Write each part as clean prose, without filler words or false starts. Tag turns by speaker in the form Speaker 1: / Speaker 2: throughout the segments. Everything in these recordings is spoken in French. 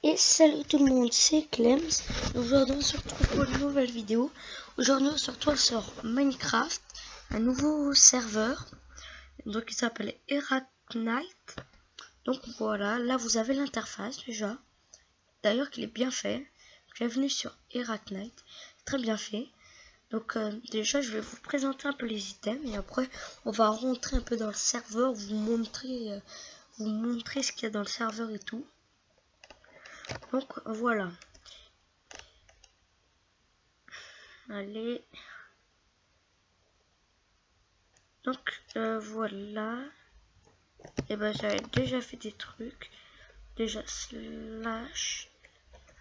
Speaker 1: Et salut tout le monde, c'est Clems. Aujourd'hui on se retrouve pour une nouvelle vidéo. Aujourd'hui on se retrouve sur Minecraft, un nouveau serveur. Donc il s'appelle Eraknight. Donc voilà, là vous avez l'interface déjà. D'ailleurs qu'il est bien fait. Bienvenue sur Eraknight, très bien fait. Donc déjà je vais vous présenter un peu les items et après on va rentrer un peu dans le serveur, vous montrer ce qu'il y a dans le serveur et tout. Donc voilà. Allez. Donc voilà. Et ben j'avais déjà fait des trucs. Déjà slash.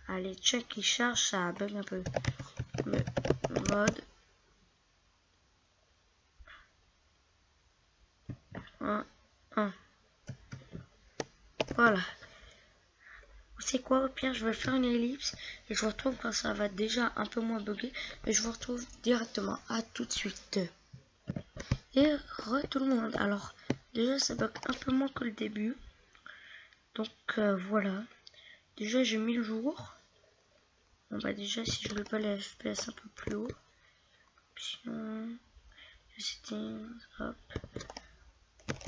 Speaker 1: Allez, check qui charge, ça bug un peu. Le mode 1. Voilà. Vous savez quoi, au pire je vais faire une ellipse et je vous retrouve quand ça va déjà un peu moins bugger et je vous retrouve directement. À tout de suite. Et tout le monde. Alors déjà ça bug un peu moins que le début. Donc voilà. Déjà j'ai mis le jour. Bon bah déjà si je veux pas les FPS un peu plus haut. Option. Settings. Hop.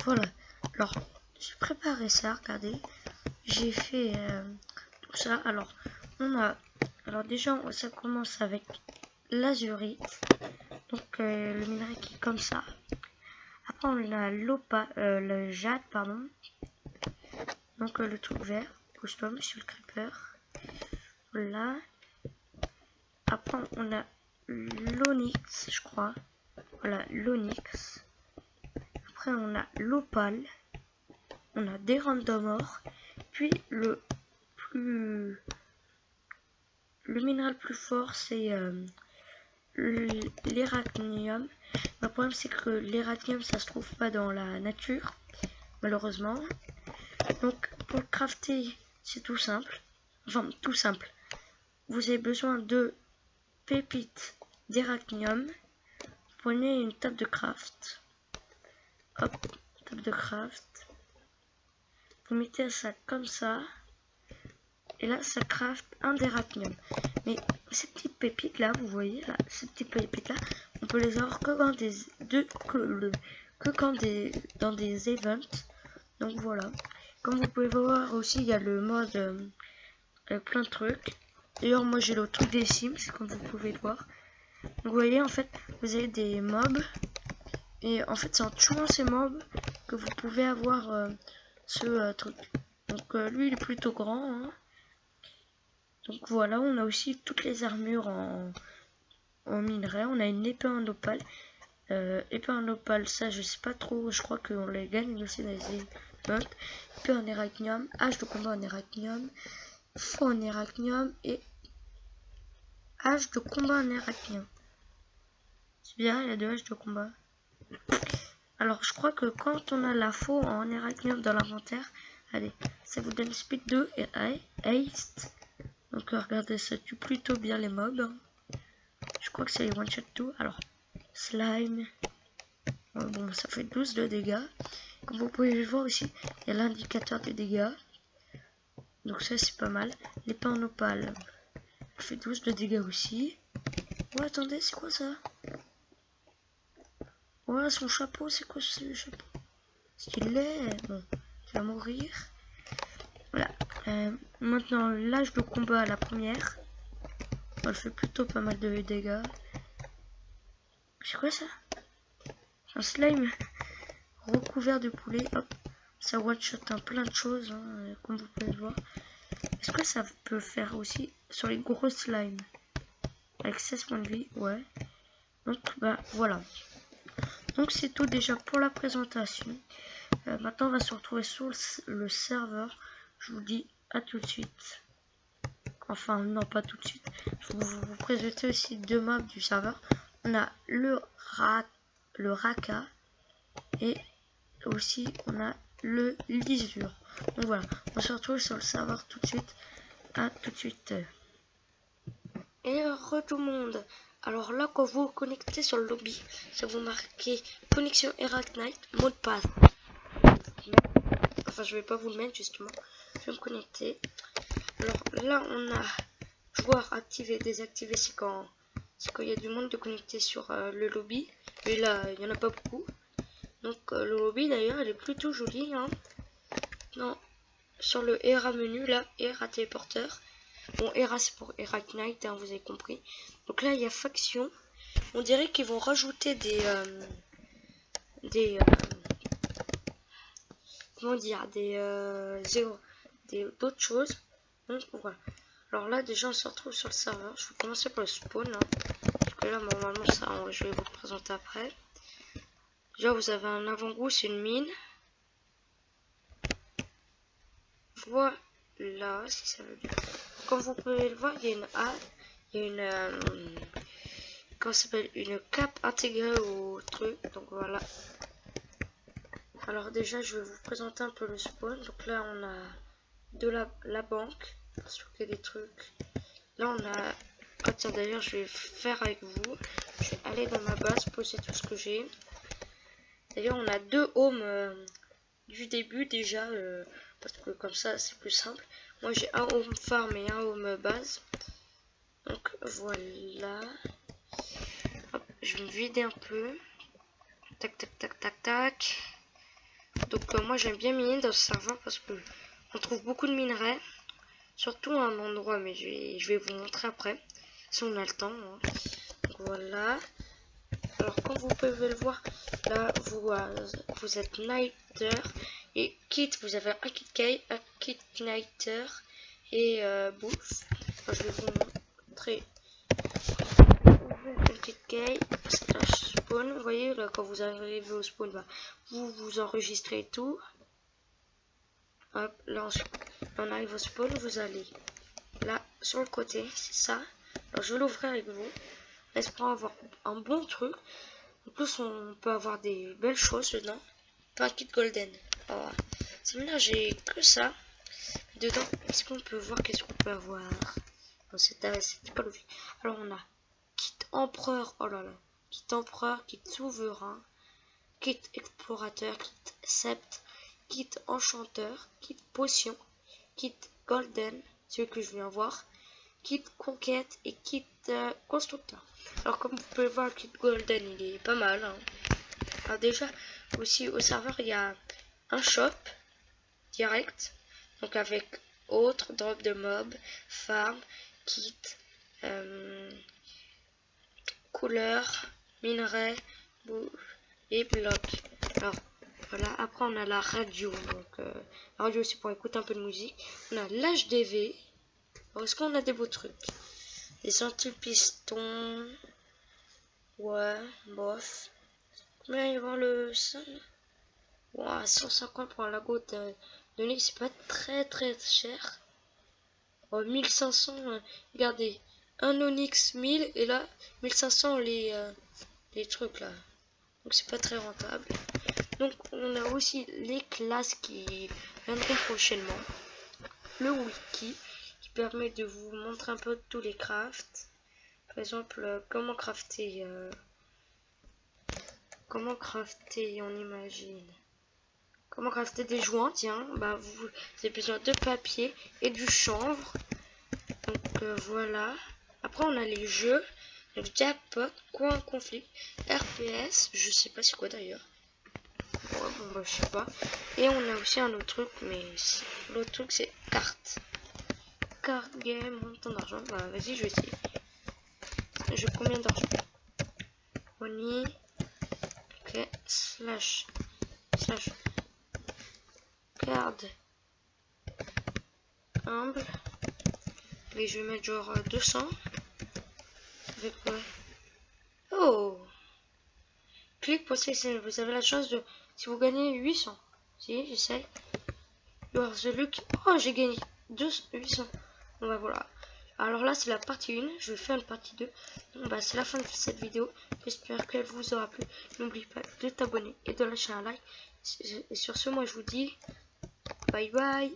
Speaker 1: Voilà. Alors j'ai préparé ça, regardez. J'ai fait tout ça. Alors alors déjà ça commence avec l'azurite. Donc le minerai qui est comme ça. Après on a le jade, pardon. Donc le truc vert. Pousse-toi monsieur le creeper. Voilà. Après on a l'onyx, je crois. Voilà, l'onyx. Après on a l'opale. On a des random or. Puis le minéral plus fort c'est l'éracnium. Le problème c'est que l'éracnium ça se trouve pas dans la nature, malheureusement. Donc pour le crafter c'est tout simple. Enfin tout simple. Vous avez besoin de pépites d'éracnium. Prenez une table de craft. Hop, table de craft. Vous mettez ça comme ça. Et là, ça craft un d'éracnium. Mais ces petites pépites là, vous voyez là, ces petites pépites là, on peut les avoir que dans dans des events. Donc voilà. Comme vous pouvez voir aussi, il y a le mode plein de trucs. D'ailleurs, moi j'ai le truc des Sims, comme vous pouvez le voir. Donc, vous voyez, en fait, vous avez des mobs. Et en fait, c'est en tuant ces mobs que vous pouvez avoir ce truc. Donc lui, il est plutôt grand. Hein. Donc voilà, on a aussi toutes les armures en minerai. On a une épée en opale. Épée en opale, ça je sais pas trop. Je crois qu'on les gagne aussi dans les events. Épée en éracnium. Hache de combat en éracnium. Faux en éracnium. Et hache de combat en éracnium. C'est bien, il y a deux haches de combat. Alors je crois que quand on a la faux en éracnium dans l'inventaire, allez, ça vous donne speed 2 et haste. Donc regardez, ça tue plutôt bien les mobs. Hein. Je crois que c'est les one shot tout. Alors slime. Bon, ça fait 12 de dégâts. Comme vous pouvez le voir aussi, il y a l'indicateur des dégâts. Donc ça c'est pas mal. L'épée en opale fait 12 de dégâts aussi. Oh attendez, c'est quoi ça? Ouais, son chapeau, c'est quoi ce chapeau? Stylé. Bon, tu vas mourir. Voilà. Maintenant, l'âge de combat à la première. Elle fait plutôt pas mal de dégâts. C'est quoi ça? Un slime recouvert de poulet. Hop. Ça one-shot plein de choses, hein, comme vous pouvez le voir. Est-ce que ça peut faire aussi sur les gros slimes? Avec 16 points de vie, ouais. Donc, bah voilà. Donc c'est tout déjà pour la présentation. Maintenant on va se retrouver sur le serveur. Je vous dis à tout de suite. Enfin non, pas tout de suite. Je vais vous présenter aussi deux mobs du serveur. On a le Raka et aussi on a le Lisure. Donc voilà, on se retrouve sur le serveur tout de suite. À tout de suite. Et tout le monde. Alors là, quand vous vous connectez sur le lobby, ça vous marquez connexion Eraknight, mot de passe. Enfin, je vais pas vous le mettre justement. Je vais me connecter. Alors là, on a joueur activé, désactivé, c'est quand il y a du monde de connecté sur le lobby. Et là, il n'y en a pas beaucoup. Donc le lobby d'ailleurs, il est plutôt joli. Hein. Non, sur le ERA menu, là, ERA téléporteur. Bon, ERA c'est pour ERA Knight, hein, vous avez compris. Donc là, il y a faction. On dirait qu'ils vont rajouter comment dire, d'autres choses. Donc voilà. Alors là, déjà, on se retrouve sur le serveur. Je vais commencer par le spawn. Hein, parce que là, normalement, ça, je vais vous le présenter après. Déjà, vous avez un avant-goût, c'est une mine. Voilà, si ça veut dire. Comme vous pouvez le voir, il y a comment ça s'appelle, une cape intégrée au truc. Donc voilà. Alors déjà, je vais vous présenter un peu le spawn. Donc là, on a de la banque pour stocker des trucs. Là, on a... Ah tiens, d'ailleurs, je vais faire avec vous. Je vais aller dans ma base, poser tout ce que j'ai. D'ailleurs, on a 2 homes du début déjà. Parce que comme ça, c'est plus simple. Moi, j'ai un home farm et un home base. Donc voilà. Hop, je vais me vider un peu. Tac, tac, tac, tac, tac. Donc moi, j'aime bien miner dans ce serveur parce que on trouve beaucoup de minerais. Surtout à un endroit, mais je vais vous montrer après. Si on a le temps. Hein. Donc voilà. Alors comme vous pouvez le voir, là, vous êtes Nighter. Et kit, vous avez un kit K, un kit Nighter et bouffe. Enfin, je vais vous montrer. Un kit K slash spawn. Vous voyez là, quand vous arrivez au spawn, bah, vous enregistrez tout. Hop, là on arrive au spawn, vous allez là sur le côté, c'est ça. Alors je vais l'ouvrir avec vous. Espérons avoir un bon truc. En plus on peut avoir des belles choses dedans. Pas un kit golden. Alors, celui-là j'ai que ça. Dedans, est-ce qu'on peut voir qu'est-ce qu'on peut avoir? Non, c'était pas logique. Alors on a kit empereur, oh là là, kit empereur, kit souverain, kit explorateur, kit sept, kit enchanteur, kit potion, kit golden, celui que je viens voir, kit conquête et kit constructeur. Alors comme vous pouvez voir, le kit golden il est pas mal. Hein. Alors déjà aussi au serveur il y a un shop direct, donc avec autres drop de mob, farm, kit, couleur, minerai et bloc. Alors voilà, après on a la radio, donc la radio c'est pour écouter un peu de musique. On a l'HDV. Alors est-ce qu'on a des beaux trucs? Des anti-pistons. Ouais, bof. Combien il vend le sun? Wow, 150 pour la goutte de nez, c'est pas très cher. Oh, 1500, regardez, un Onyx 1000 et là 1500 les trucs là. Donc c'est pas très rentable. Donc on a aussi les classes qui viendront prochainement. Le wiki qui permet de vous montrer un peu tous les crafts. Par exemple, comment crafter, on imagine. Comment crafter des joints, tiens, bah vous avez besoin de papier et du chanvre. Donc voilà. Après on a les jeux, donc jackpot, coin conflit, RPS, je sais pas c'est quoi d'ailleurs. Ouais, bon bah je sais pas. Et on a aussi un autre truc, mais l'autre truc c'est carte. Carte game, montant d'argent, bah vas-y je vais essayer. J'ai combien d'argent? Money. Ok, slash card humble. Et je vais mettre genre 200. Avec quoi? Oh! Clique pour sélectionner. Vous avez la chance de... Si vous gagnez 800. Si, j'essaye. You are the luck. Oh, j'ai gagné 800. Bon bah voilà. Alors là, c'est la partie 1. Je vais faire une partie 2. Bon bah c'est la fin de cette vidéo. J'espère qu'elle vous aura plu. N'oublie pas de t'abonner et de lâcher un like. Et sur ce, moi je vous dis bye bye.